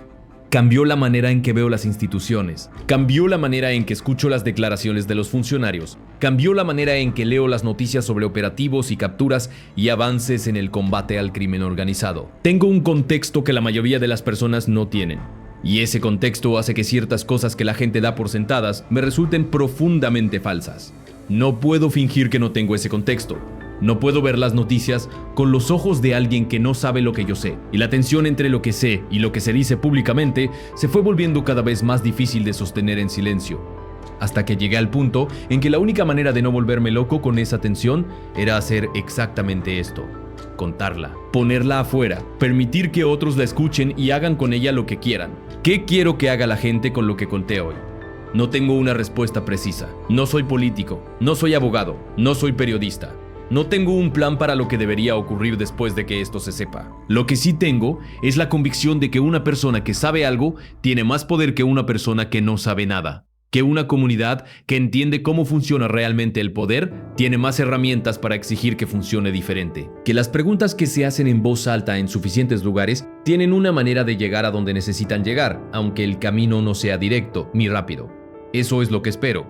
Cambió la manera en que veo las instituciones. Cambió la manera en que escucho las declaraciones de los funcionarios. Cambió la manera en que leo las noticias sobre operativos y capturas y avances en el combate al crimen organizado. Tengo un contexto que la mayoría de las personas no tienen. Y ese contexto hace que ciertas cosas que la gente da por sentadas me resulten profundamente falsas. No puedo fingir que no tengo ese contexto. No puedo ver las noticias con los ojos de alguien que no sabe lo que yo sé. Y la tensión entre lo que sé y lo que se dice públicamente se fue volviendo cada vez más difícil de sostener en silencio. Hasta que llegué al punto en que la única manera de no volverme loco con esa tensión era hacer exactamente esto. Contarla, ponerla afuera, permitir que otros la escuchen y hagan con ella lo que quieran. ¿Qué quiero que haga la gente con lo que conté hoy? No tengo una respuesta precisa. No soy político, no soy abogado, no soy periodista. No tengo un plan para lo que debería ocurrir después de que esto se sepa. Lo que sí tengo es la convicción de que una persona que sabe algo tiene más poder que una persona que no sabe nada. Que una comunidad que entiende cómo funciona realmente el poder tiene más herramientas para exigir que funcione diferente. Que las preguntas que se hacen en voz alta en suficientes lugares tienen una manera de llegar a donde necesitan llegar, aunque el camino no sea directo ni rápido. Eso es lo que espero.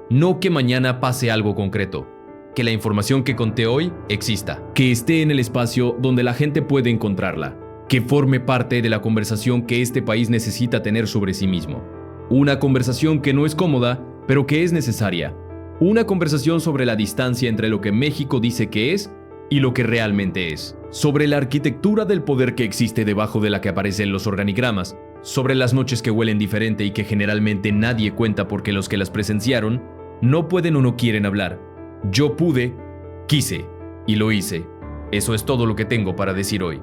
No que mañana pase algo concreto. Que la información que conté hoy exista. Que esté en el espacio donde la gente puede encontrarla. Que forme parte de la conversación que este país necesita tener sobre sí mismo. Una conversación que no es cómoda, pero que es necesaria. Una conversación sobre la distancia entre lo que México dice que es y lo que realmente es. Sobre la arquitectura del poder que existe debajo de la que aparecen los organigramas. Sobre las noches que huelen diferente y que generalmente nadie cuenta porque los que las presenciaron no pueden o no quieren hablar. Yo pude, quise y lo hice. Eso es todo lo que tengo para decir hoy.